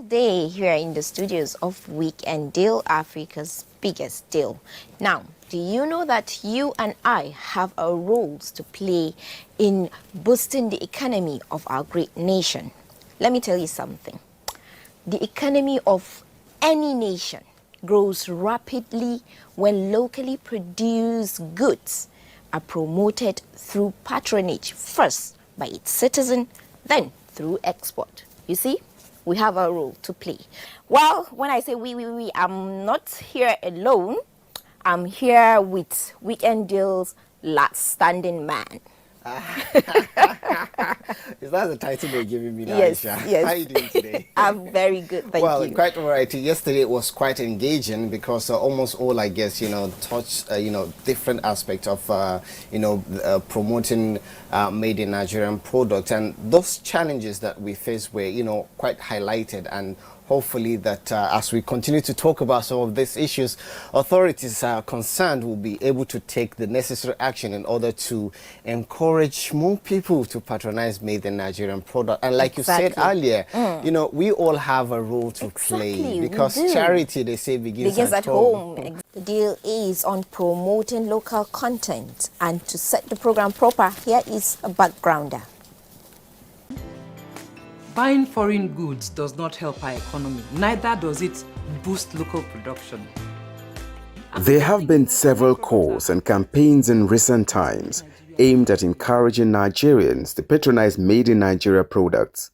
Day here in the studios of Weekend Deal, Africa's biggest deal. Now, do you know that you and I have our roles to play in boosting the economy of our great nation? Let me tell you something. The economy of any nation grows rapidly when locally produced goods are promoted through patronage, first by its citizen, then through export. You see? We have a role to play. Well, when I say we, I'm not here alone. I'm here with Weekend Deal's last standing man. Is that the title you're giving me now, Yes, Aisha? yes. How are you doing today? I'm very good, thank you. Well, quite all right. Yesterday was quite engaging because almost all, I guess, touched, different aspects of, promoting made in Nigerian product. And those challenges that we face were, quite highlighted, and hopefully that as we continue to talk about some of these issues, authorities concerned will be able to take the necessary action in order to encourage more people to patronize made in Nigerian product. And like you said earlier, we all have a role to play, because charity, they say, begins at home. The deal is on promoting local content, and to set the program proper, here is a backgrounder. Buying foreign goods does not help our economy, neither does it boost local production. There have been several calls and campaigns in recent times aimed at encouraging Nigerians to patronize made in Nigeria products.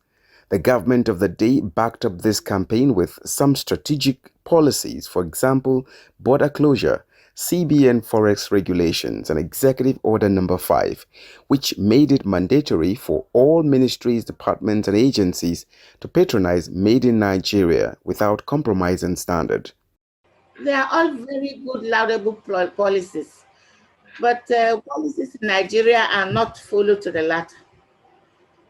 The government of the day backed up this campaign with some strategic policies, for example, border closure, CBN Forex regulations, and Executive Order Number 5, which made it mandatory for all ministries, departments, and agencies to patronize made in Nigeria without compromising standard. They are all very good, laudable policies, but policies in Nigeria are not followed to the latter.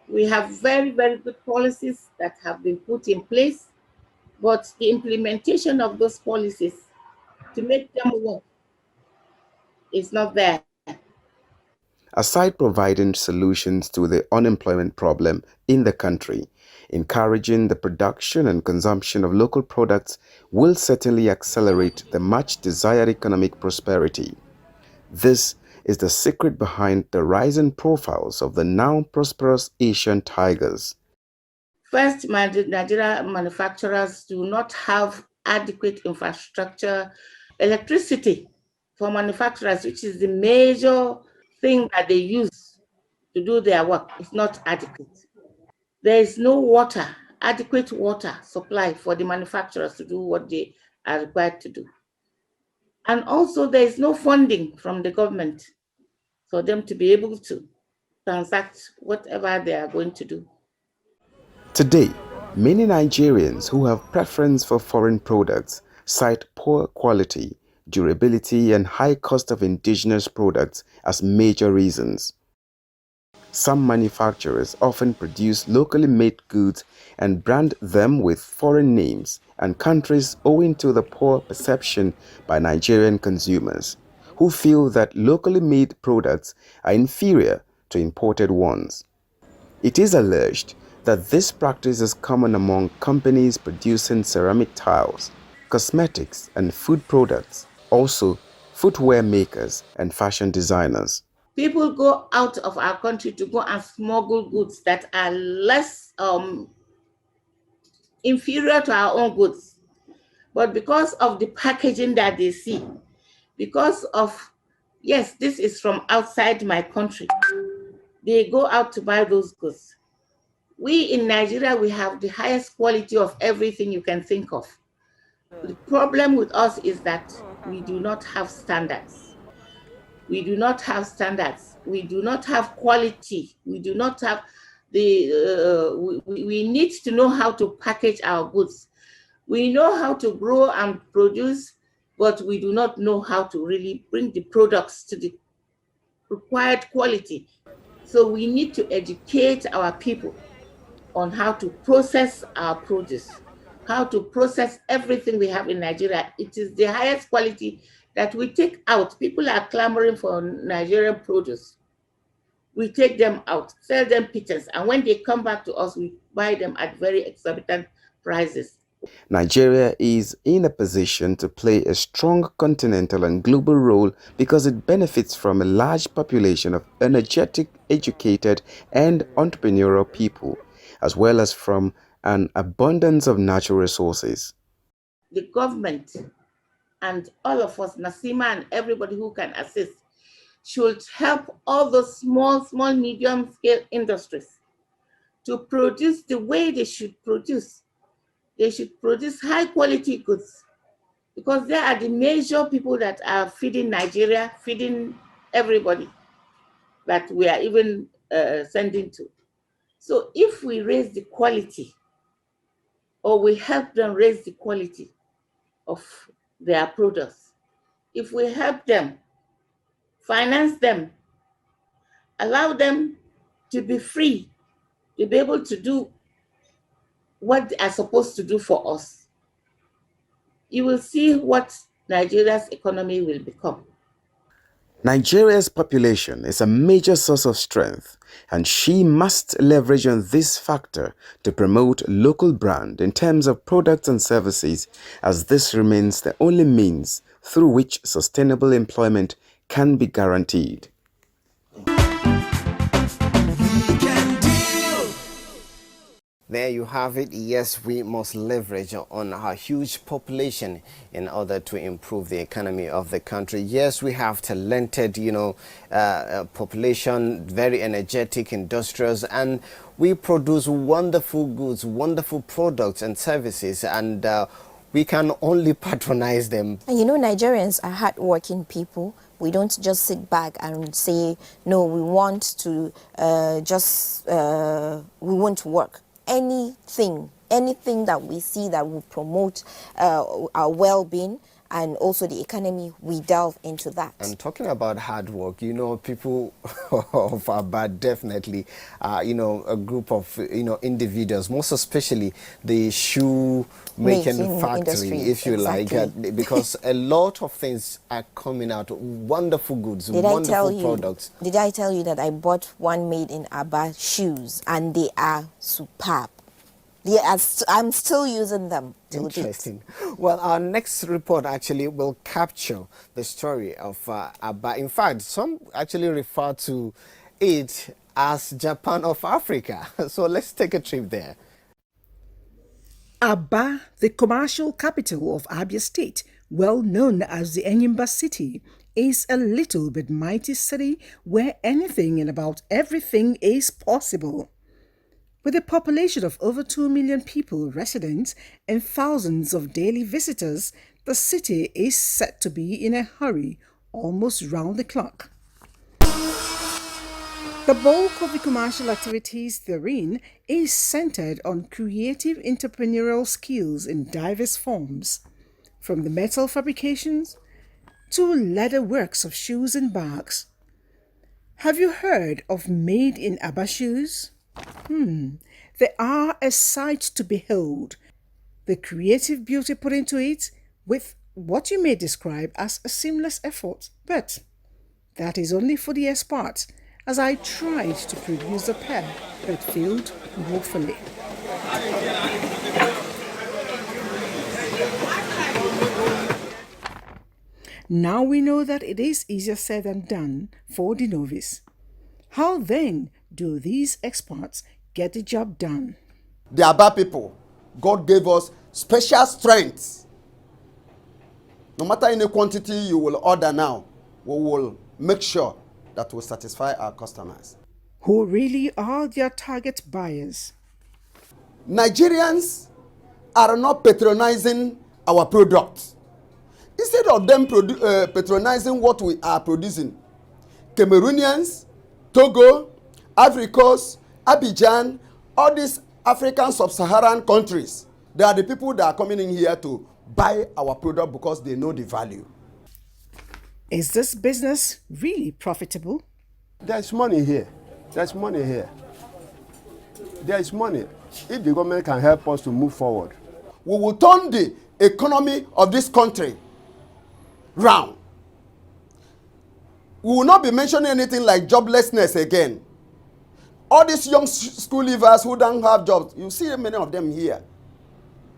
We have very, very good policies that have been put in place, but the implementation of those policies to make them work is not there. Aside providing solutions to the unemployment problem in the country, encouraging the production and consumption of local products will certainly accelerate the much desired economic prosperity. This is the secret behind the rising profiles of the now prosperous Asian tigers. First, Nigerian manufacturers do not have adequate infrastructure. Electricity for manufacturers, which is the major thing that they use to do their work, is not adequate. There is no water, adequate water supply for the manufacturers to do what they are required to do. And also there is no funding from the government for them to be able to transact whatever they are going to do. Today, many Nigerians who have preference for foreign products cite poor quality, durability, and high cost of indigenous products as major reasons. Some manufacturers often produce locally made goods and brand them with foreign names and countries owing to the poor perception by Nigerian consumers, who feel that locally made products are inferior to imported ones. It is alleged that this practice is common among companies producing ceramic tiles, cosmetics, and food products, also footwear makers and fashion designers. People go out of our country to go and smuggle goods that are less inferior to our own goods. But because of the packaging that they see, because of, yes, this is from outside my country, they go out to buy those goods. We in Nigeria, we have the highest quality of everything you can think of. The problem with us is that we do not have standards. We do not have standards. We do not have quality. We do not have we need to know how to package our goods. We know how to grow and produce, but we do not know how to really bring the products to the required quality. So we need to educate our people on how to process our produce, how to process everything we have in Nigeria. It is the highest quality that we take out. People are clamoring for Nigerian produce. We take them out, sell them pittance, and when they come back to us, we buy them at very exorbitant prices. Nigeria is in a position to play a strong continental and global role because it benefits from a large population of energetic, educated, and entrepreneurial people, as well as from an abundance of natural resources. The government and all of us, Nasima and everybody who can assist, should help all those small, medium scale industries to produce the way they should produce. They should produce high quality goods because they are the major people that are feeding Nigeria, feeding everybody that we are even sending to. So if we raise the quality, or we help them raise the quality of their products, if we help them, finance them, allow them to be free, to be able to do what they are supposed to do for us, you will see what Nigeria's economy will become. Nigeria's population is a major source of strength, and she must leverage on this factor to promote local brand in terms of products and services, as this remains the only means through which sustainable employment can be guaranteed. There you have it. Yes, we must leverage on our huge population in order to improve the economy of the country. Yes, we have talented, population, very energetic, industrious, and we produce wonderful goods, wonderful products and services, and we can only patronize them. And Nigerians are hardworking people. We don't just sit back and say, no, we want to we want to work. Anything that we see that will promote our well-being and also the economy, we delve into that. And talking about hard work, people of Aba definitely, a group of, individuals, most especially the shoe making factory, industry, if you exactly. like, because a lot of things are coming out, wonderful goods, wonderful products. Did I tell you that I bought one made in Aba shoes and they are superb? I'm still using them. Interesting. Well, our next report actually will capture the story of Aba. In fact, some actually refer to it as Japan of Africa. So let's take a trip there. Aba, the commercial capital of Abia State, well known as the Enyimba City, is a little but mighty city where anything and about everything is possible. With a population of over 2 million people residents and thousands of daily visitors, the city is said to be in a hurry almost round the clock. The bulk of the commercial activities therein is centered on creative entrepreneurial skills in diverse forms, from the metal fabrications to leather works of shoes and bags. Have you heard of Made in Aba shoes? They are a sight to behold. The creative beauty put into it with what you may describe as a seamless effort. But that is only for the experts, as I tried to produce a pair but failed woefully. Now we know that it is easier said than done for the novice. How then do these experts get the job done? The Aba people, God gave us special strength. No matter any quantity you will order now, we will make sure that we satisfy our customers. Who really are their target buyers? Nigerians are not patronizing our product. Instead of them patronizing what we are producing, Cameroonians, Togo, Ivory Coast, Abidjan, all these African sub-Saharan countries, they are the people that are coming in here to buy our product because they know the value. Is this business really profitable? There's money here. There's money here. There is money. If the government can help us to move forward, we will turn the economy of this country round. We will not be mentioning anything like joblessness again. All these young school leavers who don't have jobs, you see many of them here.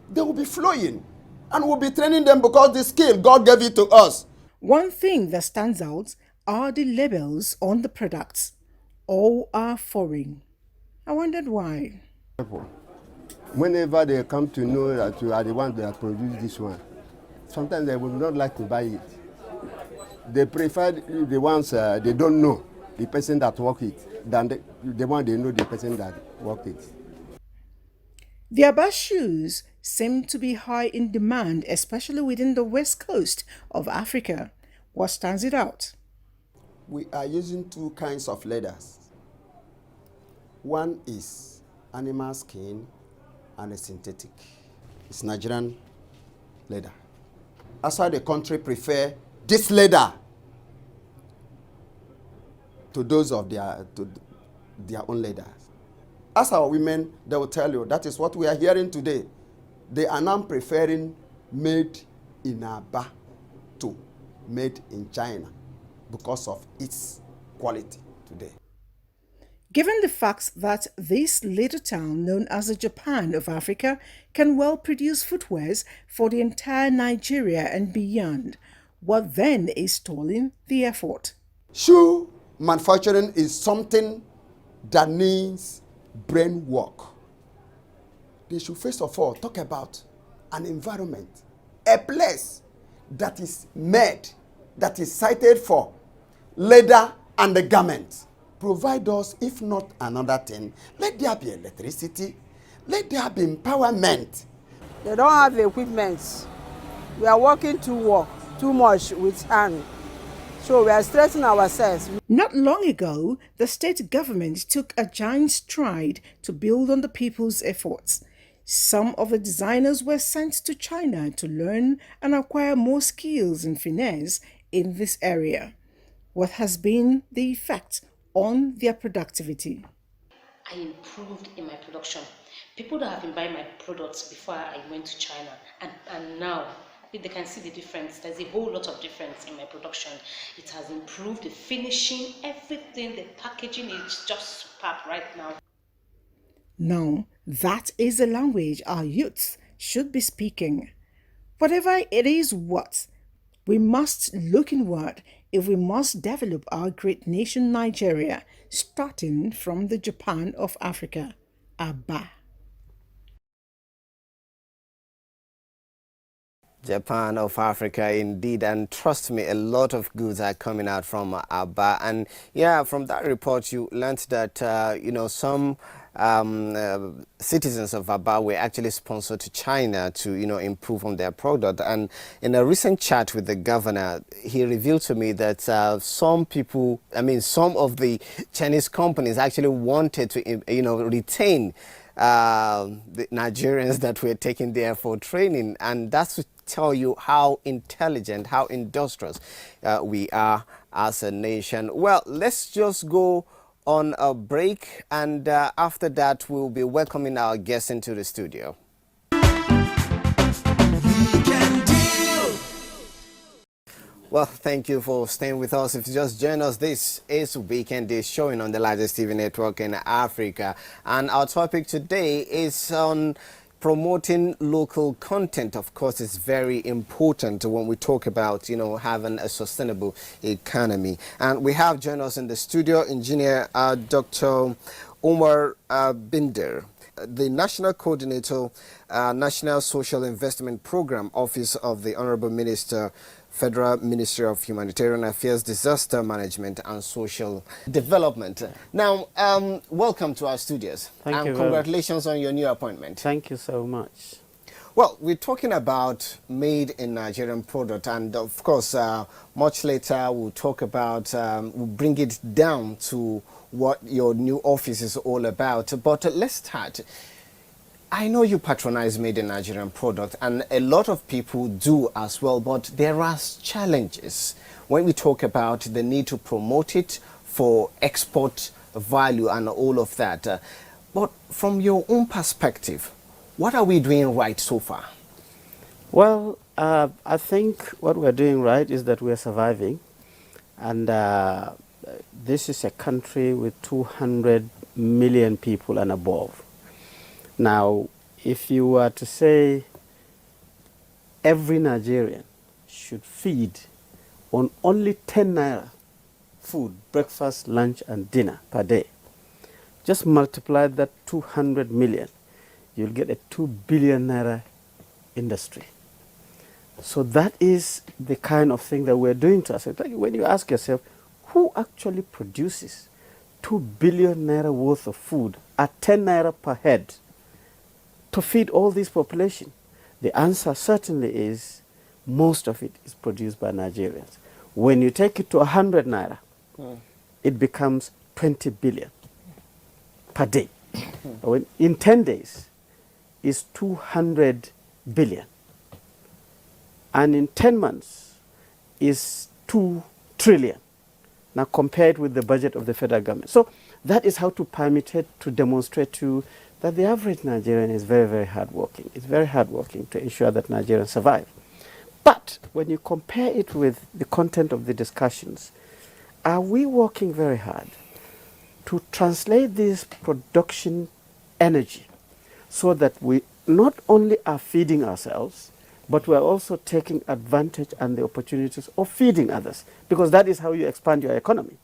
They will be flowing, and we'll be training them because the skill, God gave it to us. One thing that stands out are the labels on the products. All are foreign. I wondered why. whenever they come to know that you are the one that produced this one, sometimes they would not like to buy it. They prefer the ones they don't know, the person that worked it, than the one they know, the person that worked it. The Abba shoes seem to be high in demand, especially within the west coast of Africa. What stands it out? We are using two kinds of leathers. One is animal skin and a synthetic. It's Nigerian leather. That's why the country prefer this leather to those of their own leathers. As our women, they will tell you, that is what we are hearing today. They are now preferring made in Aba to made in China because of its quality today. Given the fact that this little town, known as the Japan of Africa, can well produce footwears for the entire Nigeria and beyond, what then is stalling the effort? Shoe manufacturing is something that needs brain work. They should first of all talk about an environment, a place that is made, that is cited for leather and the garment. Provide us, if not another thing, let there be electricity, let there be empowerment. They don't have the equipment. We are working too much with hand. So we are stressing ourselves. Not long ago, the state government took a giant stride to build on the people's efforts. Some of the designers were sent to China to learn and acquire more skills and finesse in this area. What has been the effect on their productivity? I improved in my production. People that have been buying my products before I went to China and now, they can see the difference. There's a whole lot of difference in my production. It has improved, the finishing, everything, the packaging is just superb right now. Now, that is the language our youth should be speaking. Whatever it is what, we must look inward if we must develop our great nation Nigeria, starting from the Japan of Africa, Aba. Japan of Africa, indeed, and trust me, a lot of goods are coming out from Aba. And yeah, from that report, you learned that some citizens of Aba were actually sponsored to China to improve on their product. And in a recent chat with the governor, he revealed to me that some of the Chinese companies actually wanted to retain the Nigerians that were taken there for training, and that's to tell you how intelligent, how industrious we are as a nation. Well, let's just go on a break, and after that we'll be welcoming our guests into the studio. Well, thank you for staying with us. If you just joined us, this is Weekend Day, showing on the largest TV network in Africa. And our topic today is on promoting local content. Of course, it's very important when we talk about, having a sustainable economy. And we have joined us in the studio engineer Dr. Umar Binder. the National Coordinator, National Social Investment Program, Office of the Honorable Minister, Federal Ministry of Humanitarian Affairs, Disaster Management and Social Development. Now, welcome to our studios. Thank you. Congratulations on your new appointment. Thank you so much. Well, we're talking about made in Nigerian product, and of course, much later we'll talk about, we'll bring it down to what your new office is all about. But let's start. I know you patronize made in Nigerian product, and a lot of people do as well, but there are challenges when we talk about the need to promote it for export value and all of that. But from your own perspective, what are we doing right so far? Well, I think what we're doing right is that we're surviving, and this is a country with 200 million people and above. Now, if you were to say every Nigerian should feed on only 10 naira food, breakfast, lunch and dinner per day, just multiply that 200 million, you'll get a 2 billion naira industry. So that is the kind of thing that we're doing to ourselves. When you ask yourself, who actually produces 2 billion naira worth of food at 10 naira per head to feed all this population? The answer certainly is most of it is produced by Nigerians. When you take it to 100 naira, it becomes 20 billion per day. In 10 days, is 200 billion. And in 10 months, is 2 trillion. Now compare it with the budget of the federal government. So that is how to permutate, to demonstrate to you that the average Nigerian is very, very hardworking. It's very hardworking to ensure that Nigerians survive. But when you compare it with the content of the discussions, are we working very hard to translate this production energy so that we not only are feeding ourselves, but we are also taking advantage and the opportunities of feeding others, because that is how you expand your economy.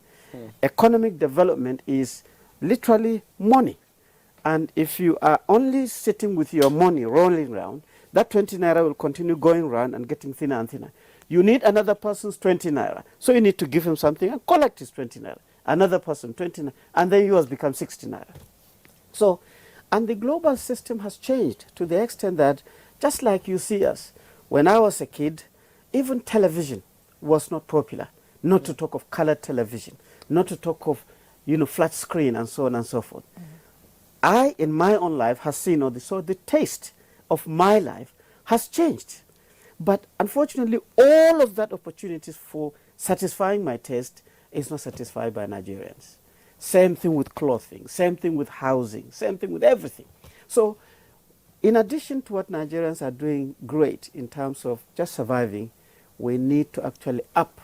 Economic development is literally money. And if you are only sitting with your money rolling around, that 20 naira will continue going around and getting thinner and thinner. You need another person's 20 naira. So you need to give him something and collect his 20 naira. Another person, 20 naira. And then yours becomes 60 naira. So, and the global system has changed to the extent that, just like you see us, when I was a kid, even television was not popular. Not to talk of colored television, not to talk of, flat screen and so on and so forth. I, in my own life, have seen all this. So the taste of my life has changed. But unfortunately, all of that opportunities for satisfying my taste is not satisfied by Nigerians. Same thing with clothing, same thing with housing, same thing with everything. So in addition to what Nigerians are doing great in terms of just surviving, we need to actually up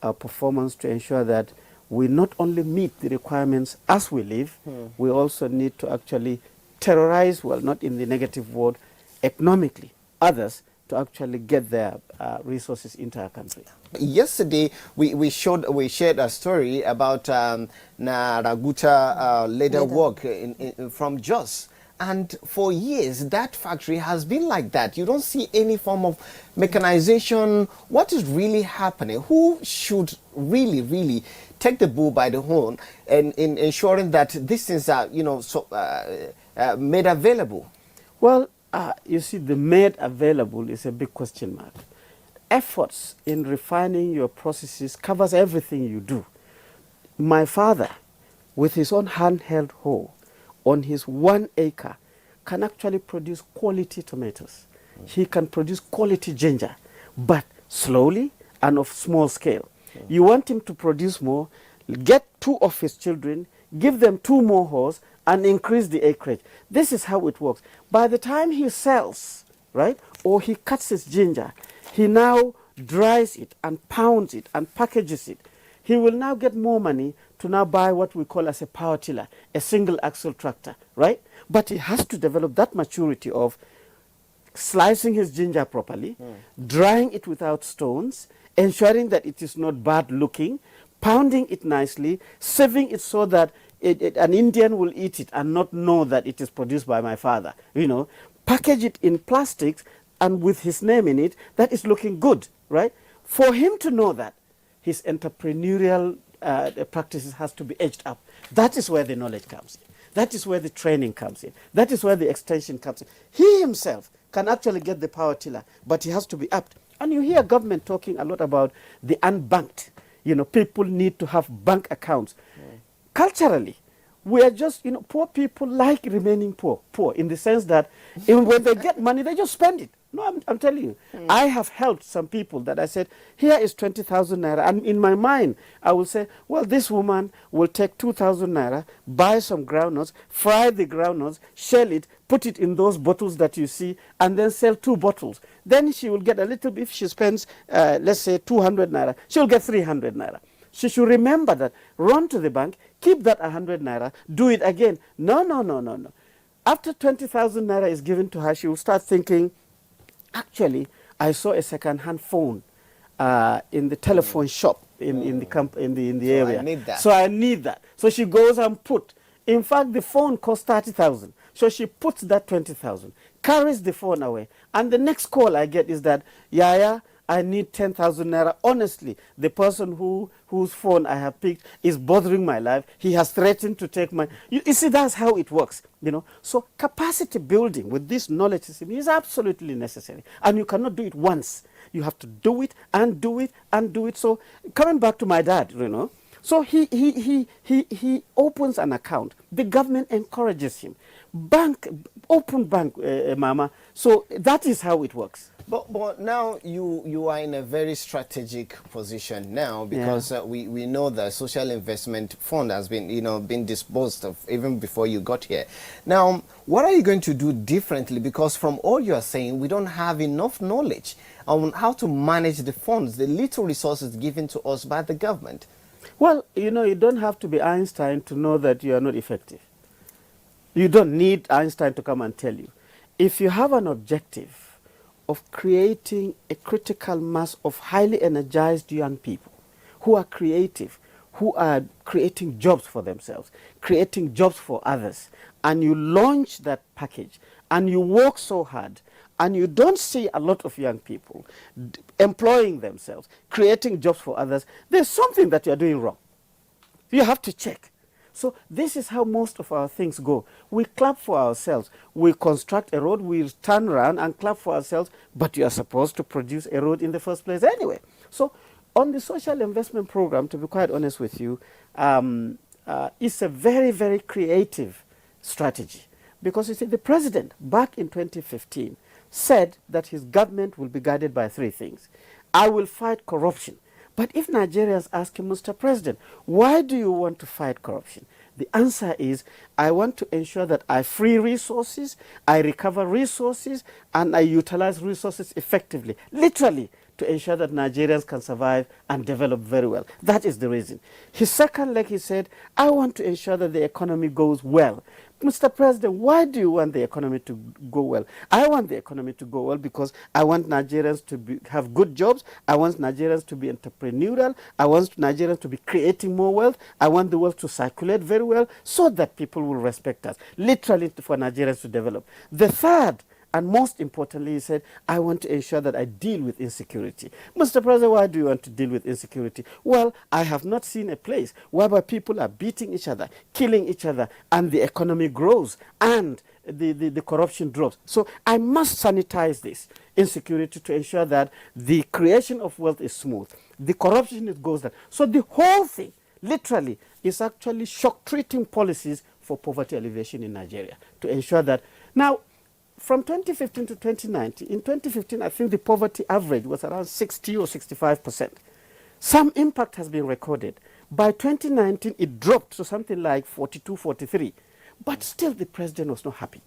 our performance to ensure that we not only meet the requirements as we live, we also need to actually terrorize, well, not in the negative word, economically, others to actually get their resources into our country. Yesterday, we shared a story about Naraguta leather work from Jos. And for years, that factory has been like that. You don't see any form of mechanization. What is really happening? Who should really take the bull by the horn and in ensuring that these things are, made available? Well, you see, the made available is a big question mark. Efforts in refining your processes covers everything you do. My father, with his own handheld hoe, on his 1 acre, can actually produce quality tomatoes. He can produce quality ginger, but slowly and of small scale. You want him to produce more, get 2 of his children, give them 2 more hoes, and increase the acreage. This is how it works. By the time he sells, right, or he cuts his ginger, he now dries it and pounds it and packages it. He will now get more money to now buy what we call as a power tiller, a single axle tractor, right? But he has to develop that maturity of slicing his ginger properly, drying it without stones, ensuring that it is not bad looking, pounding it nicely, sieving it so that an Indian will eat it and not know that it is produced by my father. You know, package it in plastics and with his name in it, that is looking good, right? For him to know that, his entrepreneurial practices has to be edged up. That is where the knowledge comes in. That is where the training comes in. That is where the extension comes in. He himself can actually get the power tiller, but he has to be apt. And you hear government talking a lot about the unbanked. You know, people need to have bank accounts. Culturally, we are just, you know, poor people like remaining poor in the sense that when they get money, they just spend it. No, I'm telling you. I have helped some people that I said, here is 20,000 naira. And in my mind, I will say, well, this woman will take 2,000 naira, buy some groundnuts, fry the groundnuts, shell it, put it in those bottles that you see, and then sell 2 bottles. Then she will get a little bit, if she spends, let's say, 200 naira, she will get 300 naira. She should remember that, run to the bank, keep that 100 naira, do it again. No, no, no, no, no. After 20,000 naira is given to her, she will start thinking, actually, I saw a second-hand phone in the telephone shop in the area. I need that. So I need that. So she goes and put. In fact, the phone cost 30,000. So she puts that 20,000, carries the phone away. And the next call I get is that, Yaya, I need 10,000 naira. Honestly, the person whose phone I have picked is bothering my life. He has threatened to take my... You see, that's how it works, you know. So capacity building with this knowledge system is absolutely necessary. And you cannot do it once. You have to do it and do it and do it. So coming back to my dad, you know, so he opens an account. The government encourages him. Open bank, mama. So that is how it works. But now you are in a very strategic position now, because we know the social investment fund has been been disposed of even before you got here. Now, what are you going to do differently? Because from all you are saying, we don't have enough knowledge on how to manage the funds, the little resources given to us by the government. Well, you know, you don't have to be Einstein to know that you are not effective. You don't need Einstein to come and tell you. If you have an objective of creating a critical mass of highly energized young people who are creative, who are creating jobs for themselves, creating jobs for others, and you launch that package, and you work so hard, and you don't see a lot of young people employing themselves, creating jobs for others, there's something that you're doing wrong. You have to check. So this is how most of our things go. We clap for ourselves. We construct a road, we turn around and clap for ourselves, but you are supposed to produce a road in the first place anyway. So on the social investment program, to be quite honest with you, it's a very, very creative strategy. Because you see, the president, back in 2015, said that his government will be guided by 3 things. I will fight corruption. But if Nigerians ask him, Mr. President, why do you want to fight corruption? The answer is, I want to ensure that I free resources, I recover resources, and I utilize resources effectively, literally, to ensure that Nigerians can survive and develop very well. That is the reason. His second leg, he said, I want to ensure that the economy goes well. Mr. President, why do you want the economy to go well? I want the economy to go well because I want Nigerians to have good jobs. I want Nigerians to be entrepreneurial. I want Nigerians to be creating more wealth. I want the wealth to circulate very well so that people will respect us, literally for Nigerians to develop. The third, and most importantly, he said, I want to ensure that I deal with insecurity. Mr. President, why do you want to deal with insecurity? Well, I have not seen a place whereby people are beating each other, killing each other, and the economy grows, and the corruption drops. So I must sanitize this insecurity to ensure that the creation of wealth is smooth. The corruption goes down. So the whole thing, literally, is actually shock-treating policies for poverty alleviation in Nigeria to ensure that. Now, from 2015 to 2019, in 2015, I think the poverty average was around 60 or 65%. Some impact has been recorded. By 2019, it dropped to something like 42, 43. But still, the president was not happy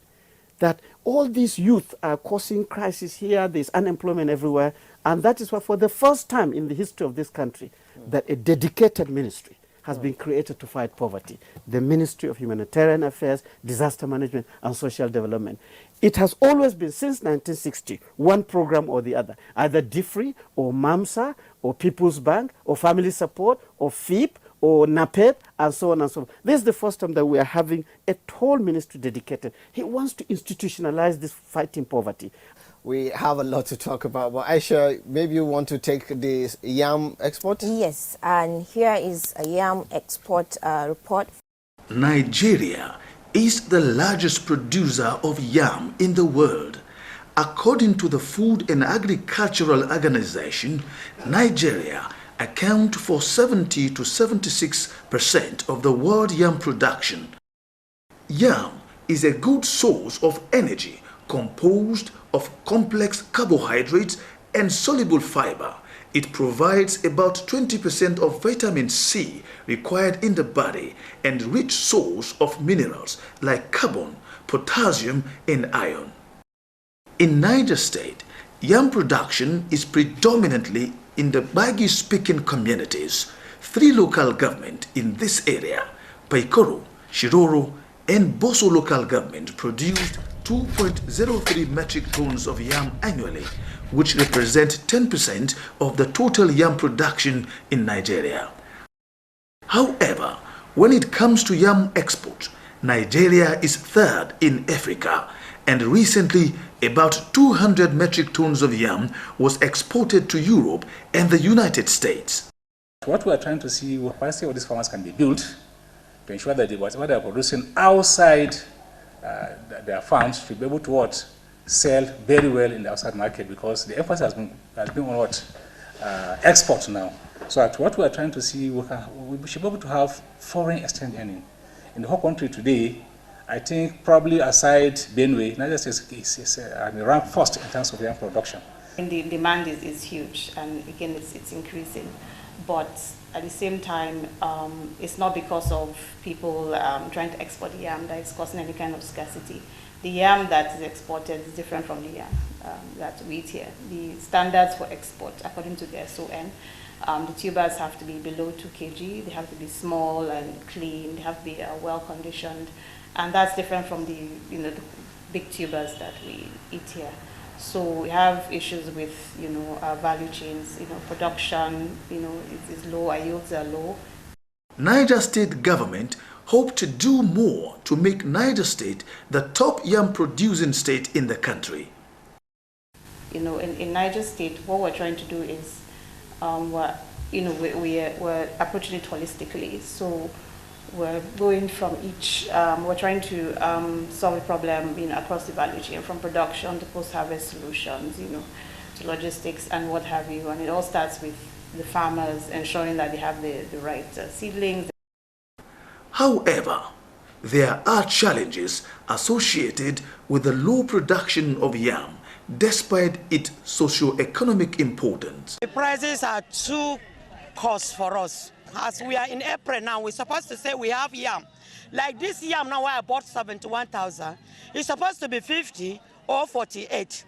that all these youth are causing crisis here, there's unemployment everywhere, and that is why for the first time in the history of this country, that a dedicated ministry has been created to fight poverty, the Ministry of Humanitarian Affairs, Disaster Management, and Social Development. It has always been, since 1960, one program or the other, either DFRI or MAMSA or People's Bank or Family Support or FEEP or NAPED, and so on and so forth. This is the first time that we are having a whole ministry dedicated. He wants to institutionalize this fighting poverty. We have a lot to talk about, but Aisha, maybe you want to take this yam export? Yes, and here is a Yam Export report. Nigeria is the largest producer of yam in the world. According to the Food and Agricultural Organization, Nigeria accounts for 70 to 76% of the world yam production. Yam is a good source of energy composed of complex carbohydrates and soluble fiber. It provides about 20% of vitamin C required in the body and rich source of minerals like carbon, potassium, and iron. In Niger State, yam production is predominantly in the Bagi-speaking communities. 3 local governments in this area, Paikoro, Shiroro, and Boso local government produced 2.03 metric tons of yam annually, which represent 10% of the total yam production in Nigeria. However, when it comes to yam export, Nigeria is 3rd in Africa, and recently about 200 metric tons of yam was exported to Europe and the United States. What we are trying to see, capacity of these farmers can be built to ensure that whatever they are producing outside their farms should be able to sell very well in the outside market, because the emphasis has been on export now. So at what we are trying to see, we should be able to have foreign exchange earning. In the whole country today, I think probably aside Benue, Nigeria is ranked first in terms of yam production. And the demand is huge, and again, it's increasing. But at the same time, it's not because of people trying to export yam that is causing any kind of scarcity. The yam that is exported is different from the yam that we eat here. The standards for export, according to the SON, the tubers have to be below 2 kg, they have to be small and clean, they have to be well conditioned, and that's different from the the big tubers that we eat here. So we have issues with our value chains, production, is low, our yields are low. Niger State government hope to do more to make Niger State the top yam producing state in the country. In Niger State, what we're trying to do is, we're approaching it holistically. So we're going from each, we're trying to solve a problem across the value chain, from production to post-harvest solutions, to logistics and what have you. And it all starts with the farmers ensuring that they have the right seedlings. However, there are challenges associated with the low production of yam, despite its socio-economic importance. The prices are too cost for us. As we are in April now, we're supposed to say we have yam. Like this yam now, I bought 71,000. It's supposed to be 50 or 48,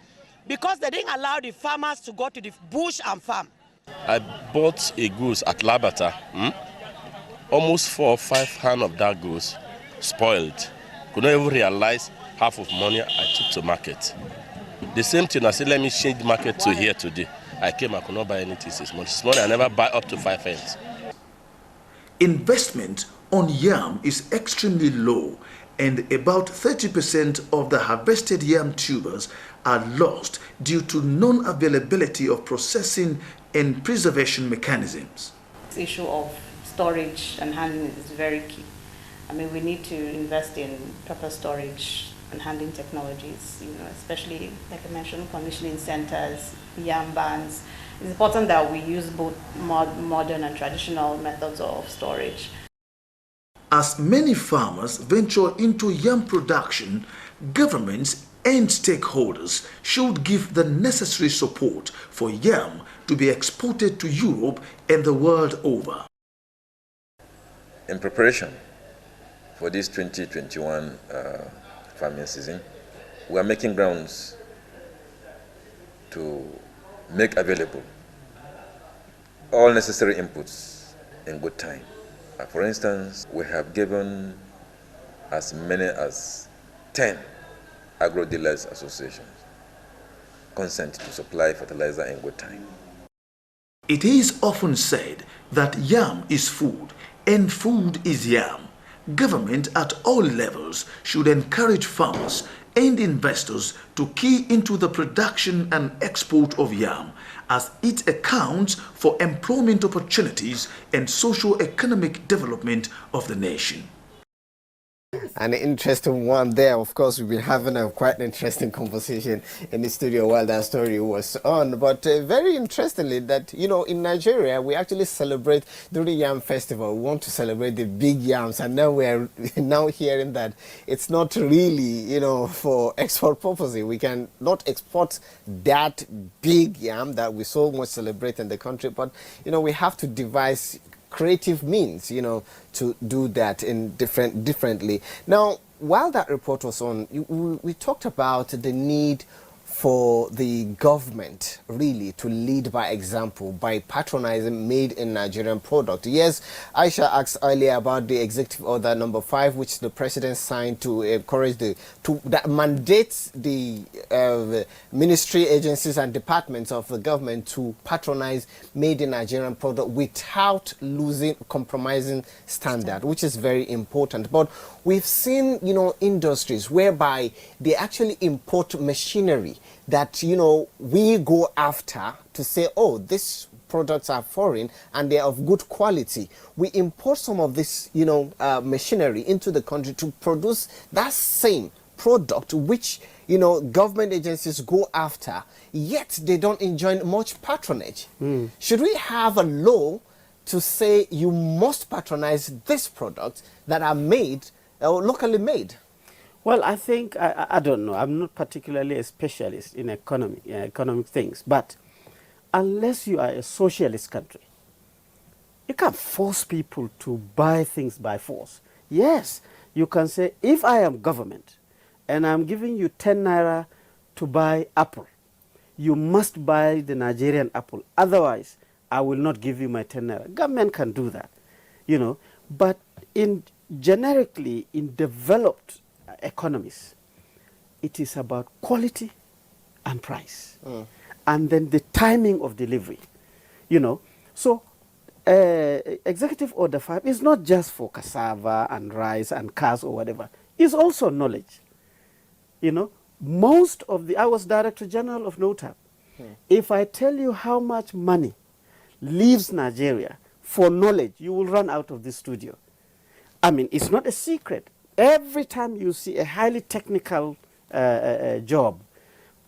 because they didn't allow the farmers to go to the bush and farm. I bought a goose at Labata. Almost 4 or 5 hands of that goose spoiled. Could not even realize half of money I took to market. The same thing, I said, let me change the market to here today. I came, I could not buy anything this morning. This morning I never buy up to 5 hands. Investment on yam is extremely low, and about 30% of the harvested yam tubers are lost due to non-availability of processing and preservation mechanisms. This issue of storage and handling is very key. I mean, we need to invest in proper storage and handling technologies, especially, like I mentioned, conditioning centers, yam barns. It's important that we use both modern and traditional methods of storage. As many farmers venture into yam production, governments and stakeholders should give the necessary support for yam to be exported to Europe and the world over. In preparation for this 2021 farming season, we are making grounds to make available all necessary inputs in good time. For instance, we have given as many as 10 agro-dealers associations consent to supply fertilizer in good time. It is often said that yam is food and food is yam. Government at all levels should encourage farmers and investors to key into the production and export of yam, as it accounts for employment opportunities and socio-economic development of the nation. An interesting one there. Of course, we've been having a quite interesting conversation in the studio while that story was on. But very interestingly, that, you know, in Nigeria, we actually celebrate during Yam Festival. We want to celebrate the big yams, and now we're now hearing that it's not really, you know, for export purposes. We can not export that big yam that we so much celebrate in the country, but, you know, we have to devise creative means, you know, to do that in differently. Now, while that report was on, we talked about the need for the government really to lead by example by patronizing made in Nigerian product. Yes, Aisha asked earlier about the executive order number 5, which the president signed to encourage that mandates the ministry agencies and departments of the government to patronize made in Nigerian product without compromising standard, which is very important. But we've seen, you know, industries whereby they actually import machinery that, you know, we go after to say, oh, these products are foreign and they're of good quality. We import some of this, you know, machinery into the country to produce that same product which, you know, government agencies go after, yet they don't enjoy much patronage. Should we have a law to say you must patronize these products that are made or locally made? Well, I think, I don't know, I'm not particularly a specialist in economic things, but unless you are a socialist country, you can't force people to buy things by force. Yes, you can say, if I am government and I'm giving you 10 naira to buy apple, you must buy the Nigerian apple, otherwise I will not give you my 10 naira. Government can do that, you know, but generically in developed economies, it is about quality and price, and then the timing of delivery, you know. So Executive Order 5 is not just for cassava and rice and cars or whatever. It's also knowledge, you know. Most of I was Director General of NOTAP. If I tell you how much money leaves Nigeria for knowledge, you will run out of this studio. I mean, it's not a secret. Every time you see a highly technical job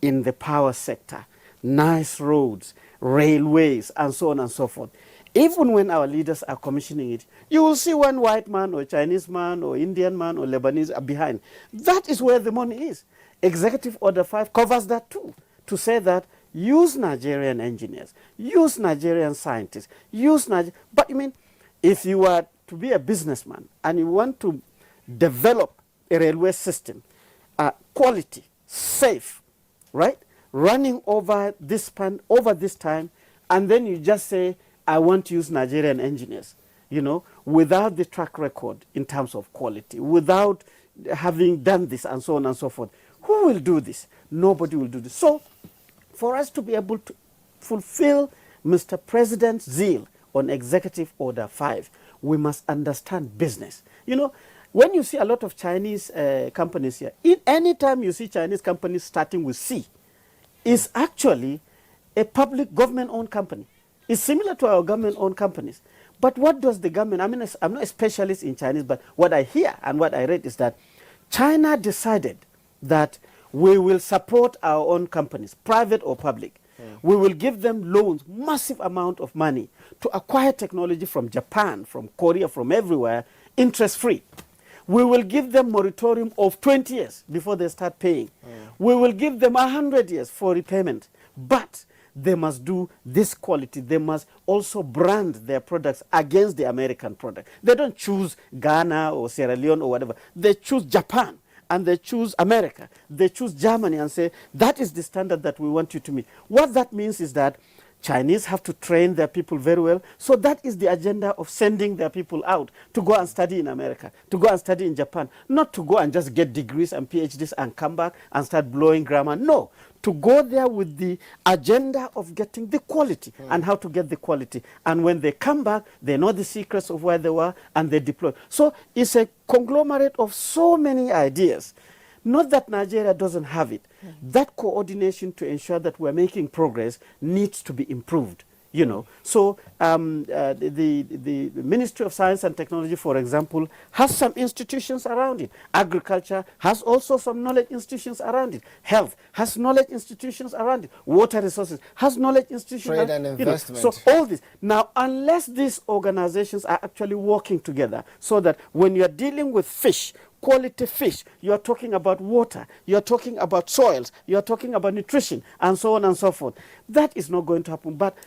in the power sector, nice roads, railways, and so on and so forth, even when our leaders are commissioning it, you will see one white man or Chinese man or Indian man or Lebanese are behind. That is where the money is. Executive Order 5 covers that too, to say that use Nigerian engineers, use Nigerian scientists, but I mean, if you are to be a businessman and you want to develop a railway system, quality, safe, right, running over this span, over this time, and then you just say, I want to use Nigerian engineers, you know, without the track record in terms of quality, without having done this and so on and so forth. Who will do this? Nobody will do this. So for us to be able to fulfill Mr. President's zeal on Executive Order 5, we must understand business. You know, when you see a lot of Chinese companies here, any time you see Chinese companies starting with C, it's actually a public government-owned company. It's similar to our government-owned companies. But what does the government, I mean, I'm not a specialist in Chinese, but what I hear and what I read is that China decided that we will support our own companies, private or public. We will give them loans, massive amount of money to acquire technology from Japan, from Korea, from everywhere, interest-free. We will give them moratorium of 20 years before they start paying. We will give them 100 years for repayment. But they must do this quality. They must also brand their products against the American product. They don't choose Ghana or Sierra Leone or whatever. They choose Japan and they choose America. They choose Germany and say, that is the standard that we want you to meet. What that means is that Chinese have to train their people very well. So that is the agenda of sending their people out to go and study in America, to go and study in Japan, not to go and just get degrees and PhDs and come back and start blowing grammar. No, to go there with the agenda of getting the quality and how to get the quality. And when they come back, they know the secrets of where they were and they deploy. So it's a conglomerate of so many ideas. Not that Nigeria doesn't have it. That coordination to ensure that we're making progress needs to be improved. You know, so the Ministry of Science and Technology, for example, has some institutions around it. Agriculture has also some knowledge institutions around it. Health has knowledge institutions around it. Water resources has knowledge institutions. Trade and investment. So all this. Now, unless these organizations are actually working together so that when you're dealing with fish, quality fish, you're talking about water, you're talking about soils, you're talking about nutrition, and so on and so forth. That is not going to happen. But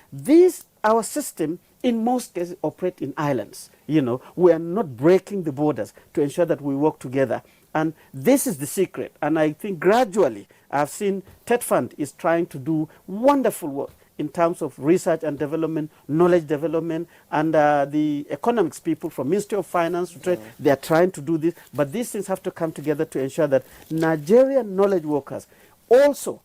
our system, in most cases, operate in islands. You know, we are not breaking the borders to ensure that we work together. And this is the secret. And I think gradually, I've seen TED Fund is trying to do wonderful work in terms of research and development, knowledge development, and the economics people from Ministry of Finance, Trade, they are trying to do this. But these things have to come together to ensure that Nigerian knowledge workers also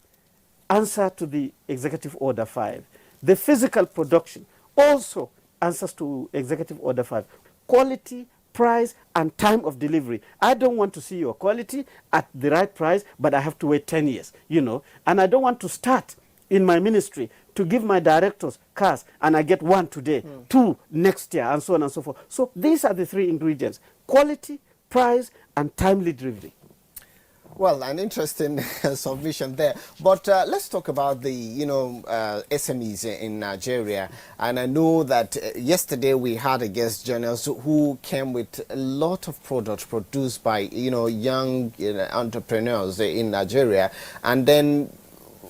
answer to the Executive Order 5. The physical production also answers to Executive Order 5. Quality, price, and time of delivery. I don't want to see your quality at the right price, but I have to wait 10 years, you know. And I don't want to start in my ministry to give my directors cars, and I get 1 today, 2 next year, and so on and so forth. So these are the 3 ingredients: quality, price, and timely delivery. Well, an interesting submission there. But let's talk about the, SMEs in Nigeria. And I know that yesterday we had a guest journalist who came with a lot of products produced by, young entrepreneurs in Nigeria. And then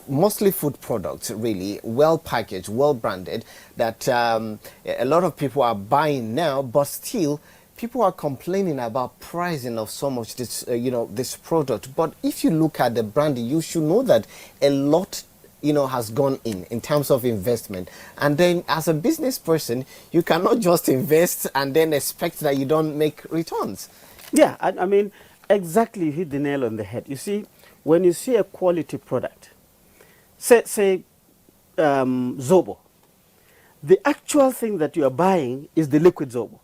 mostly food products, really, well packaged, well branded, that a lot of people are buying now, but still people are complaining about pricing of so much this this product. But if you look at the branding, you should know that a lot has gone in terms of investment. And then as a business person, you cannot just invest and then expect that you don't make returns. Yeah, I mean, exactly, you hit the nail on the head. You see, when you see a quality product, say Zobo, the actual thing that you are buying is the liquid Zobo.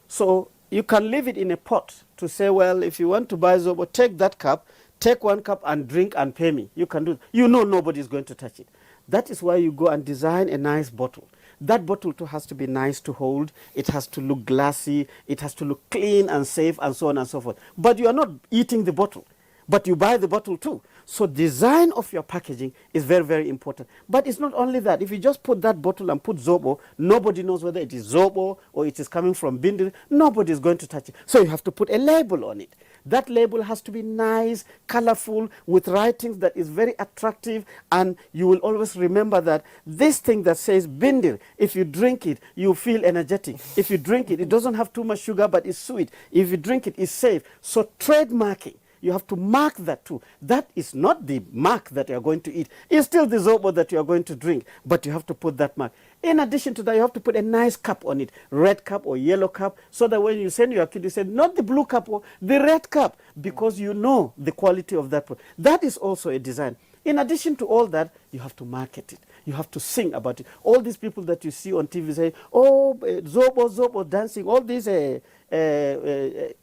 So you can leave it in a pot to say, well, if you want to buy Zobo, take that cup, take 1 cup and drink and pay me. You can do it. You know nobody is going to touch it. That is why you go and design a nice bottle. That bottle too has to be nice to hold. It has to look glassy. It has to look clean and safe and so on and so forth. But you are not eating the bottle, but you buy the bottle too. So design of your packaging is very, very important. But it's not only that. If you just put that bottle and put Zobo, nobody knows whether it is Zobo or it is coming from Bindi. Nobody is going to touch it. So you have to put a label on it. That label has to be nice, colorful, with writings that is very attractive, and you will always remember that this thing that says Bindir, if you drink it, you feel energetic. If you drink it, it doesn't have too much sugar, but it's sweet. If you drink it, it's safe. So trademarking. You have to mark that too. That is not the mark that you are going to eat. It's still the Zobo that you are going to drink, but you have to put that mark. In addition to that, you have to put a nice cup on it, red cup or yellow cup, so that when you send your kid, you say, not the blue cup or the red cup, because you know the quality of that. That is also a design. In addition to all that, you have to market it. You have to sing about it. All these people that you see on TV say, oh, Zobo, Zobo, dancing, all these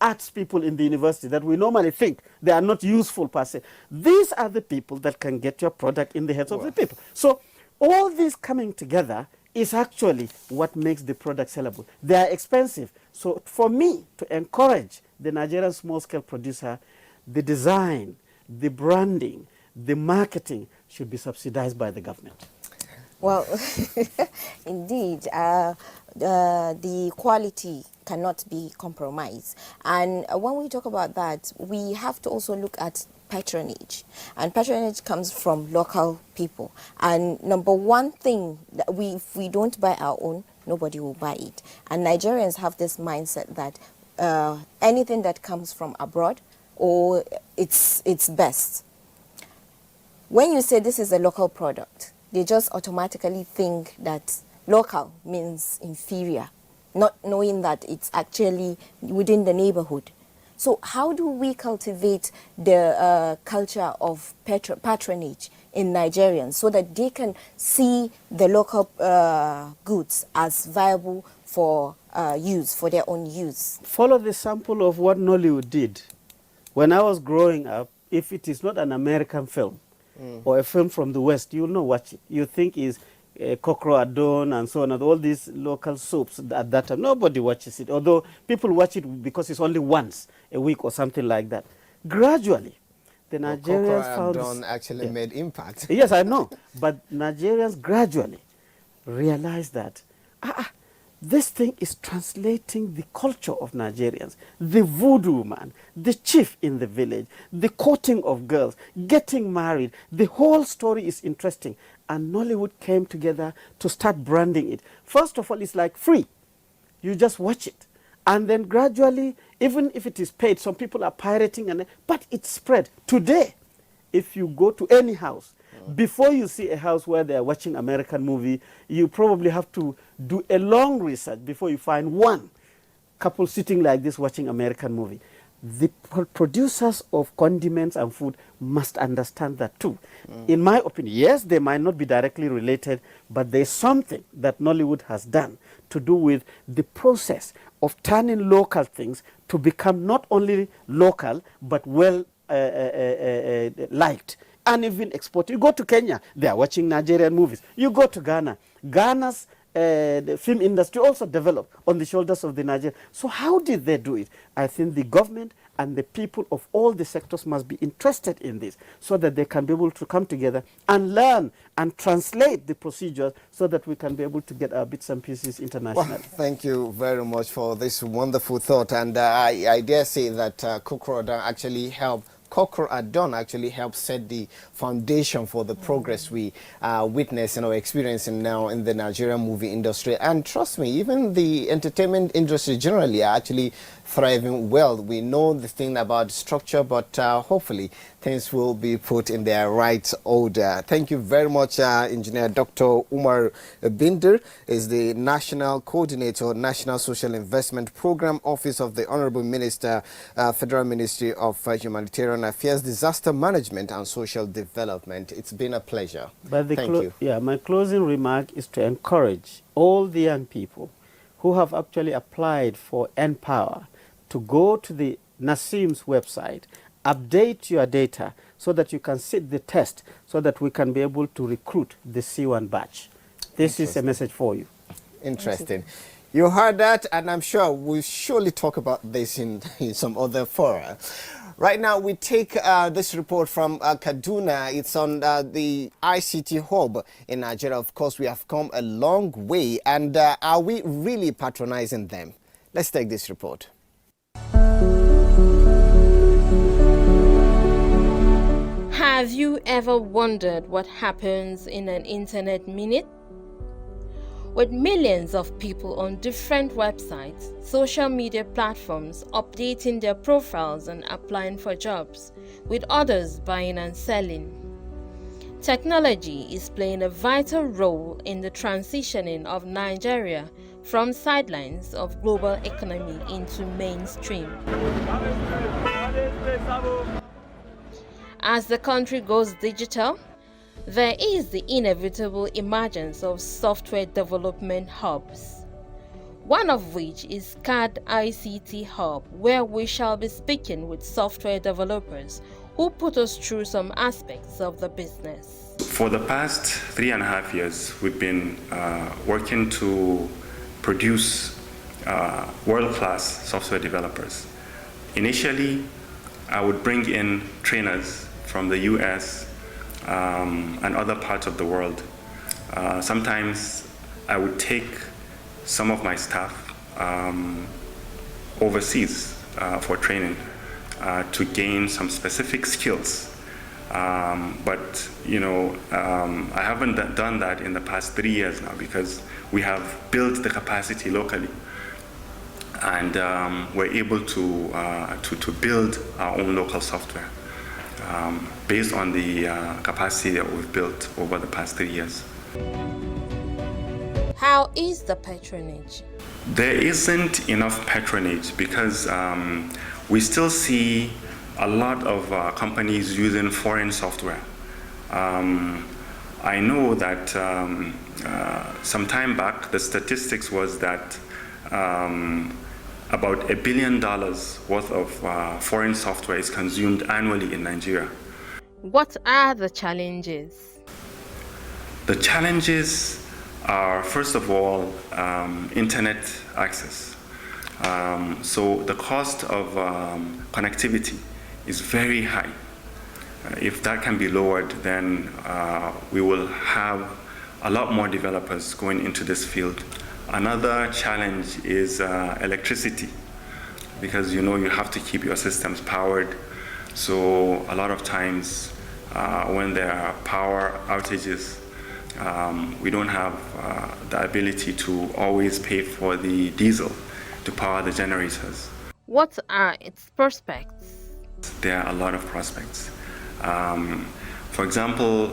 arts people in the university that we normally think they are not useful per se. These are the people that can get your product in the heads of the people. So all this coming together is actually what makes the product sellable. They are expensive. So for me to encourage the Nigerian small-scale producer, the design, the branding, the marketing should be subsidized by the government. Well, indeed, the quality cannot be compromised. And when we talk about that, we have to also look at patronage. And patronage comes from local people. And number one thing, that if we don't buy our own, nobody will buy it. And Nigerians have this mindset that anything that comes from abroad, or it's best. When you say this is a local product, they just automatically think that local means inferior, not knowing that it's actually within the neighborhood. So how do we cultivate the culture of patronage in Nigerians so that they can see the local goods as viable for use, for their own use? Follow the sample of what Nollywood did. When I was growing up, if it is not an American film or a film from the West, you will not watch it. You think is Kokro Adon and so on, and all these local soaps at that time. Nobody watches it, although people watch it because it's only once a week or something like that. Gradually, the Nigerians found Adon actually made impact. Yes, I know. But Nigerians gradually realized that this thing is translating the culture of Nigerians. The voodoo man, the chief in the village, the courting of girls, getting married. The whole story is interesting. And Nollywood came together to start branding it. First of all, it's like free. You just watch it. And then gradually, even if it is paid, some people are pirating, but it's spread. Today, if you go to any house, before you see a house where they are watching American movie, you probably have to do a long research before you find one couple sitting like this watching American movie. The producers of condiments and food must understand that too. In my opinion, yes, they might not be directly related, but there's something that Nollywood has done to do with the process of turning local things to become not only local, but well liked. And even export. You go to Kenya, they are watching Nigerian movies. You go to Ghana, Ghana's the film industry also developed on the shoulders of the Nigerians. So how did they do it? I think the government and the people of all the sectors must be interested in this so that they can be able to come together and learn and translate the procedures so that we can be able to get our bits and pieces internationally. Well, thank you very much for this wonderful thought. And I dare say that Kokro Adon actually helped set the foundation for the progress we are witnessing or experiencing now in the Nigerian movie industry. And trust me, even the entertainment industry generally are actually thriving well. We know the thing about structure, but hopefully things will be put in their right order. Thank you very much, Engineer Dr. Umar Binder is the National Coordinator, National Social Investment Program Office of the Honorable Minister, Federal Ministry of Humanitarian Affairs, Disaster Management and Social Development. It's been a pleasure. But Thank you. Yeah, my closing remark is to encourage all the young people who have actually applied for N-Power to go to the Nasim's website, update your data so that you can sit the test so that we can be able to recruit the C1 batch. This is a message for you. Interesting. You heard that, and I'm sure we'll surely talk about this in some other fora. Right now, we take this report from Kaduna. It's on the ICT hub in Nigeria. Of course, we have come a long way, and are we really patronizing them? Let's take this report. Have you ever wondered what happens in an internet minute? With millions of people on different websites, social media platforms updating their profiles and applying for jobs, with others buying and selling. Technology is playing a vital role in the transitioning of Nigeria from sidelines of global economy into mainstream. As the country goes digital, there is the inevitable emergence of software development hubs, one of which is CAD ICT Hub, where we shall be speaking with software developers who put us through some aspects of the business. For the past 3.5 years, we've been working to produce world-class software developers. Initially, I would bring in trainers from the US and other parts of the world. Sometimes I would take some of my staff overseas for training to gain some specific skills. But you know, I haven't done that in the past 3 years now because we have built the capacity locally, and we're able to build our own local software. based on the capacity that we've built over the past 3 years. How is the patronage? There isn't enough patronage because we still see a lot of companies using foreign software. I know that some time back, the statistics was that about $1 billion worth of foreign software is consumed annually in Nigeria. What are the challenges? The challenges are, first of all, internet access. So the cost of connectivity is very high. If that can be lowered, then we will have a lot more developers going into this field. Another challenge is electricity, because you have to keep your systems powered. So a lot of times when there are power outages, we don't have the ability to always pay for the diesel to power the generators. What are its prospects? There are a lot of prospects. For example,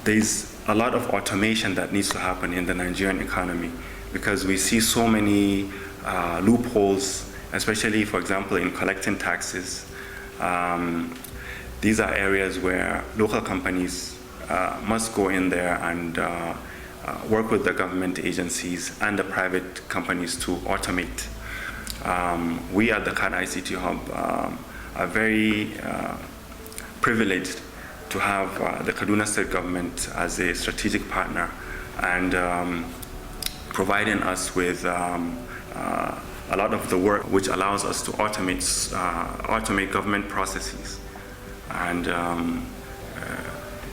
there's a lot of automation that needs to happen in the Nigerian economy because we see so many loopholes, especially, for example, in collecting taxes. These are areas where local companies must go in there and work with the government agencies and the private companies to automate. We at the CAD ICT Hub are very privileged to have the Kaduna State government as a strategic partner and providing us with a lot of the work which allows us to automate government processes and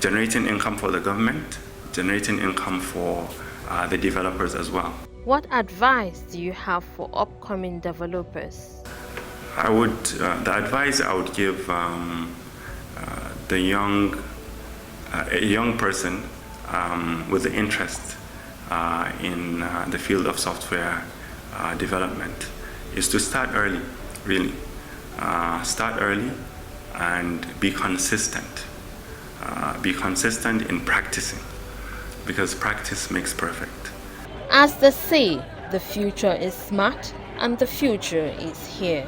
generating income for the government, generating income for the developers as well. What advice do you have for upcoming developers? The advice I would give a young person with the interest in the field of software development is to start early, really. Start early and be consistent. Be consistent in practicing, because practice makes perfect. As they say, the future is smart and the future is here.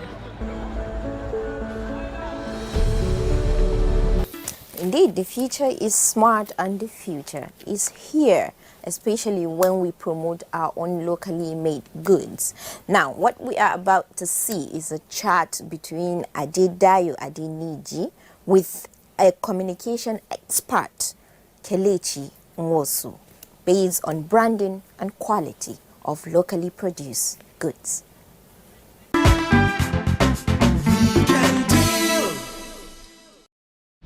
Indeed, the future is smart and the future is here, especially when we promote our own locally made goods. Now, what we are about to see is a chat between Adedayo Adeniji with a communication expert, Kelechi Nwosu, based on branding and quality of locally produced goods.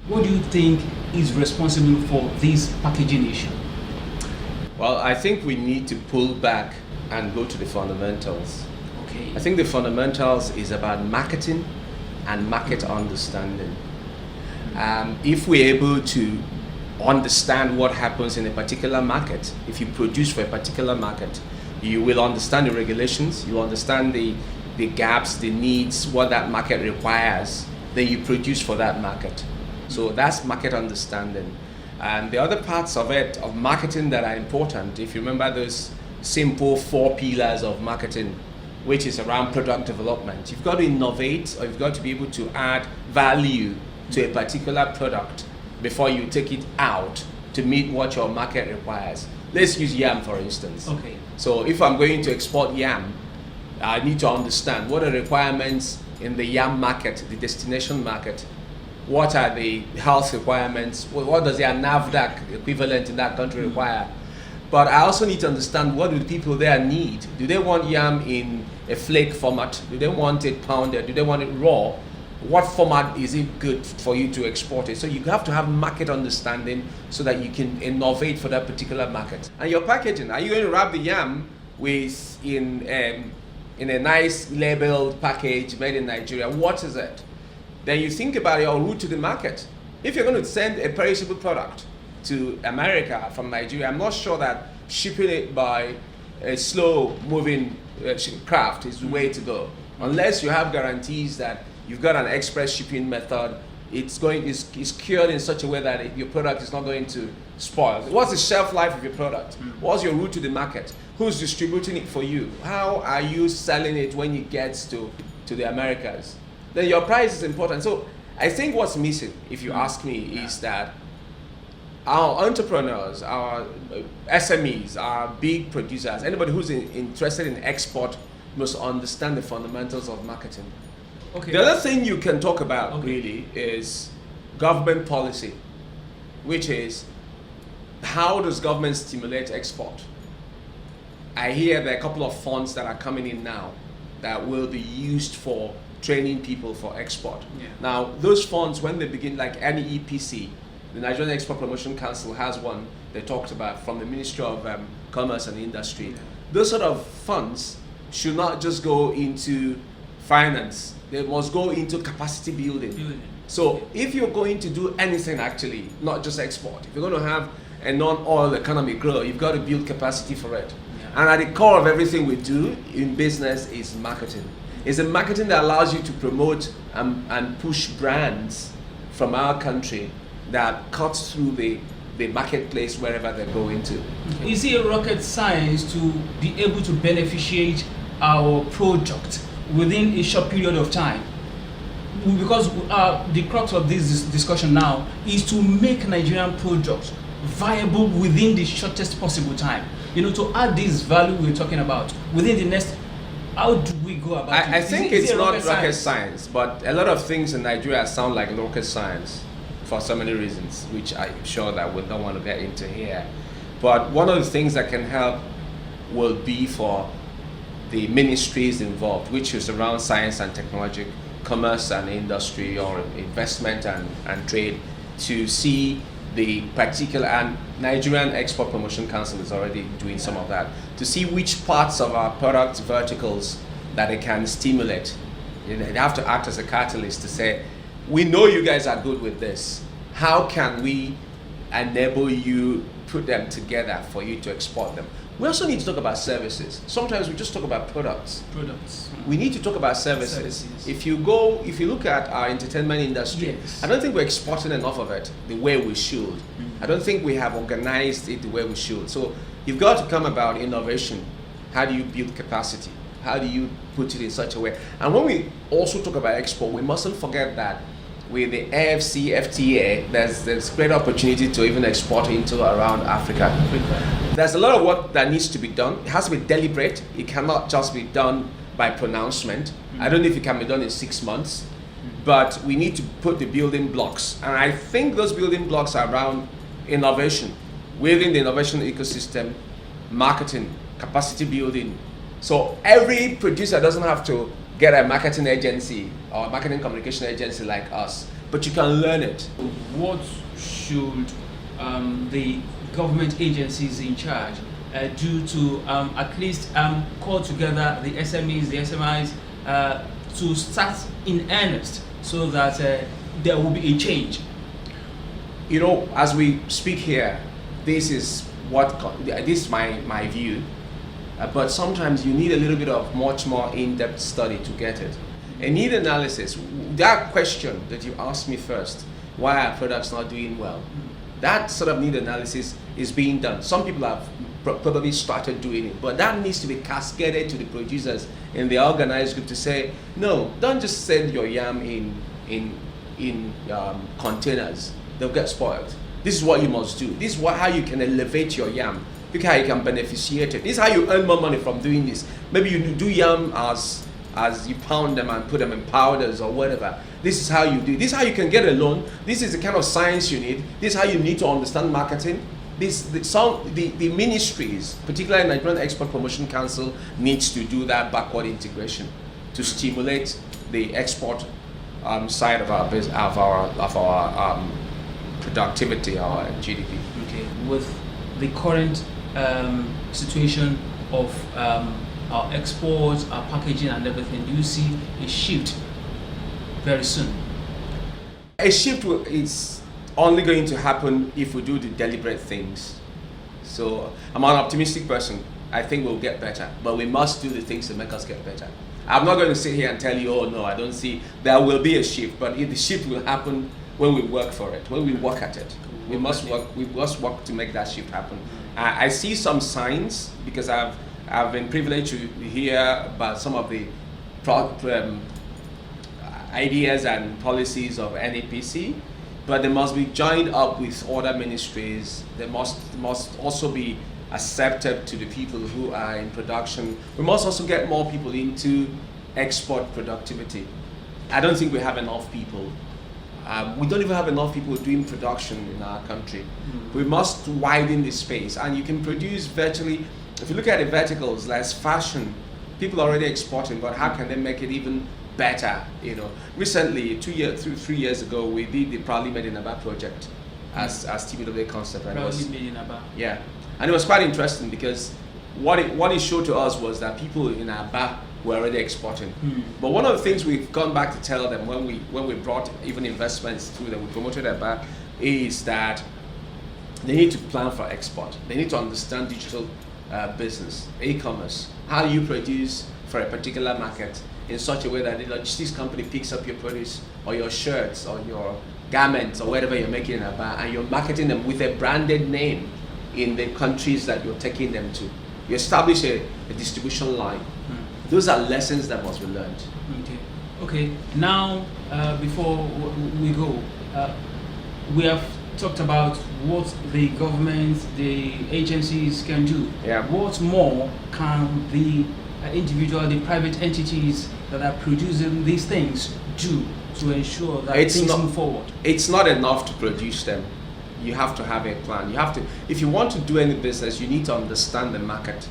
What do you think is responsible for this packaging issue? Well, I think we need to pull back and go to the fundamentals. Okay. I think the fundamentals is about marketing and market understanding. If we're able to understand what happens in a particular market, if you produce for a particular market, you will understand the regulations, you understand the gaps, the needs, what that market requires, then you produce for that market. So that's market understanding. And the other parts of it, of marketing that are important, if you remember those simple 4 pillars of marketing, which is around product development. You've got to innovate, or you've got to be able to add value to a particular product before you take it out to meet what your market requires. Let's use yam, for instance. Okay. So if I'm going to export yam, I need to understand what are the requirements in the yam market, the destination market. What are the health requirements? What does the NAFDAC equivalent in that country require? But I also need to understand, what do the people there need? Do they want yam in a flake format? Do they want it pounded? Do they want it raw? What format is it good for you to export it? So you have to have market understanding so that you can innovate for that particular market. And your packaging, are you going to wrap the yam in a nice labeled package made in Nigeria? What is it? Then you think about your route to the market. If you're going to send a perishable product to America from Nigeria, I'm not sure that shipping it by a slow moving craft is the way to go, unless you have guarantees that you've got an express shipping method, it's cured in such a way that your product is not going to spoil. What's the shelf life of your product? What's your route to the market? Who's distributing it for you? How are you selling it when it gets to the Americas? Then your price is important. So I think what's missing, if you ask me, is that our entrepreneurs, our SMEs, our big producers, anybody who's interested in export must understand the fundamentals of marketing. Okay. The other thing you can talk about really is government policy, which is how does government stimulate export? I hear there are a couple of funds that are coming in now that will be used for training people for export. Yeah. Now, those funds, when they begin, like any EPC, the Nigerian Export Promotion Council has one they talked about from the Ministry of Commerce and Industry. Yeah. Those sort of funds should not just go into finance, they must go into capacity building. So if you're going to do anything actually, not just export, if you're going to have a non-oil economy grow, you've got to build capacity for it. Yeah. And at the core of everything we do in business is marketing. It's the marketing that allows you to promote and push brands from our country that cuts through the marketplace wherever they go into. Is it a rocket science to be able to beneficiate our product within a short period of time? Because the crux of this discussion now is to make Nigerian products viable within the shortest possible time. To add this value we're talking about within the next. How do we go about it? I think it's not rocket science, but a lot of things in Nigeria sound like rocket science for so many reasons, which I'm sure that we don't want to get into here. But one of the things that can help will be for the ministries involved, which is around science and technology, commerce and industry, or investment and trade, to see the particular, and Nigerian Export Promotion Council is already doing some of that, to see which parts of our product verticals that it can stimulate. They have to act as a catalyst to say, we know you guys are good with this. How can we enable you, put them together for you to export them? We also need to talk about services. Sometimes we just talk about products. We need to talk about services. If you look at our entertainment industry, I don't think we're exporting enough of it the way we should. I don't think we have organized it the way we should. So you've got to come about innovation. How do you build capacity? How do you put it in such a way? And when we also talk about export, we mustn't forget that with the AFC, FTA, there's great opportunity to even export into around Africa. There's a lot of work that needs to be done. It has to be deliberate. It cannot just be done by pronouncement. I don't know if it can be done in 6 months, but we need to put the building blocks. And I think those building blocks are around innovation, within the innovation ecosystem, marketing, capacity building. So every producer doesn't have to get a marketing agency or a marketing communication agency like us, but you can learn it. What should the government agencies in charge do to at least call together the SMEs, the SMIs to start in earnest so that there will be a change? As we speak here, this is my view. But sometimes you need a little bit of much more in-depth study to get it. A need analysis, that question that you asked me first, why are products not doing well? That sort of need analysis is being done. Some people have probably started doing it, but that needs to be cascaded to the producers in the organized group to say, no, don't just send your yam in containers. They'll get spoiled. This is what you must do. This is how you can elevate your yam. Look how you can beneficiate it. This is how you earn more money from doing this. Maybe you do yam as you pound them and put them in powders or whatever. This is how you do. This is how you can get a loan. This is the kind of science you need. This is how you need to understand marketing. The ministries, particularly Nigerian Export Promotion Council, needs to do that backward integration to stimulate the export side of our business, of our productivity, our GDP. Okay, with the current situation of our exports, our packaging and everything, do you see a shift very soon? A shift is only going to happen if we do the deliberate things. So I'm an optimistic person. I think we'll get better, but we must do the things to make us get better. I'm not going to sit here and tell you, oh no, I don't see. There will be a shift, but the shift will happen when we work for it, when we work at it. We must work to make that shift happen. I see some signs because I've been privileged to hear about some of the ideas and policies of NAPC, but they must be joined up with other ministries. They must also be accepted to the people who are in production. We must also get more people into export productivity. I don't think we have enough people. We don't even have enough people doing production in our country. We must widen the space, and you can produce virtually, if you look at the verticals, like fashion, people are already exporting, but how can they make it even better? You know, recently, 3 years ago, we did the Proudly Made in Aba project as TBWA concept. Proudly Made in Aba. Yeah, and it was quite interesting because what it showed to us was that people in Aba were already exporting. But one of the things we've gone back to tell them when we brought even investments through them, we promoted Aba, is that they need to plan for export. They need to understand digital business, e-commerce. How do you produce for a particular market in such a way that the logistics company picks up your produce or your shirts or your garments or whatever you're making in Aba, and you're marketing them with a branded name in the countries that you're taking them to. You establish a distribution line. Those are lessons that must be learned. Okay. Now, before we go, we have talked about what the government, the agencies can do. Yeah. What more can the individual, the private entities that are producing these things do to ensure that things move forward? It's not enough to produce them. You have to have a plan. You have to, if you want to do any business, you need to understand the market,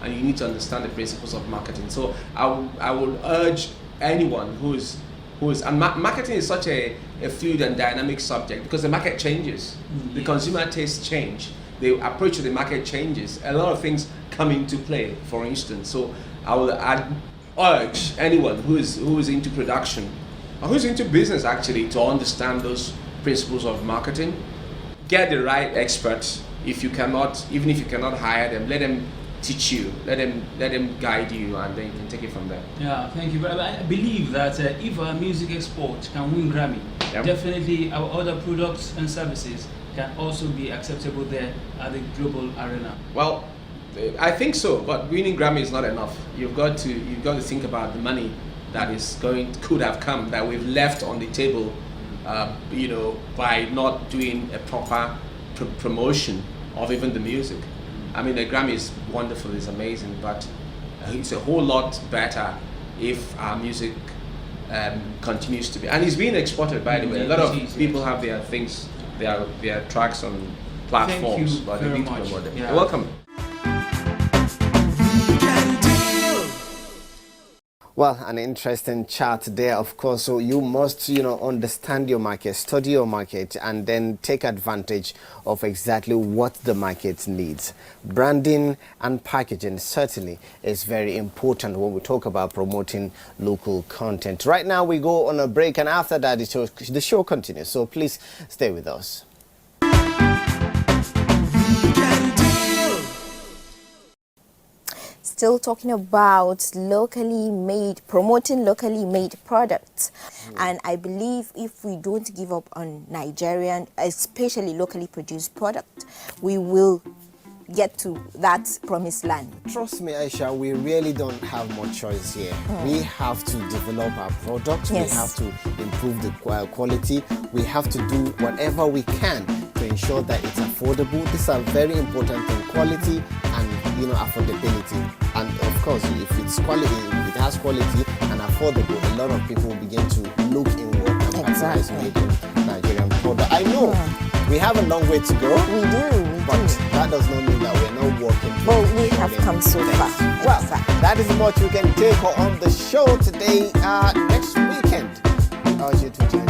and you need to understand the principles of marketing. So I would urge anyone who's and marketing is such a fluid and dynamic subject because the market changes. The consumer tastes change. The approach to the market changes. A lot of things come into play, for instance. So I'd urge anyone who is into production or who's into business actually to understand those principles of marketing. Get the right experts. Even if you cannot hire them, let them teach you, let them guide you, and then you can take it from there. Yeah, thank you. But I believe that if our music export can win Grammy, definitely our other products and services can also be acceptable there at the global arena. Well, I think so, but winning Grammy is not enough. You've got to think about the money that could have come that we've left on the table, by not doing a proper promotion of even the music. I mean, the Grammy is wonderful, it's amazing, but it's a whole lot better if our music continues to be, and it's being exported, by the way. A lot of people have their things, their tracks on platforms, but they need to promote them. You're welcome. Well, an interesting chart there, of course. So you must, understand your market, study your market, and then take advantage of exactly what the market needs. Branding and packaging certainly is very important when we talk about promoting local content. Right now, we go on a break, and after that, the show continues. So please stay with us. Still talking about promoting locally made products. And I believe if we don't give up on Nigerian, especially locally produced product, we will get to that promised land. Trust me, Aisha, we really don't have much choice here. We have to develop our products. Yes. We have to improve the quality. We have to do whatever we can to ensure that it's affordable. These are very important things: quality and affordability. And of course, if it's quality, if it has quality and affordable, a lot of people will begin to look inward and patronize making Nigerian product. I know we have a long way to go. We do. But that does not mean that we're not working. Well, we have come so far. Well, that is much we can take on the show today. Next weekend, we urge you to join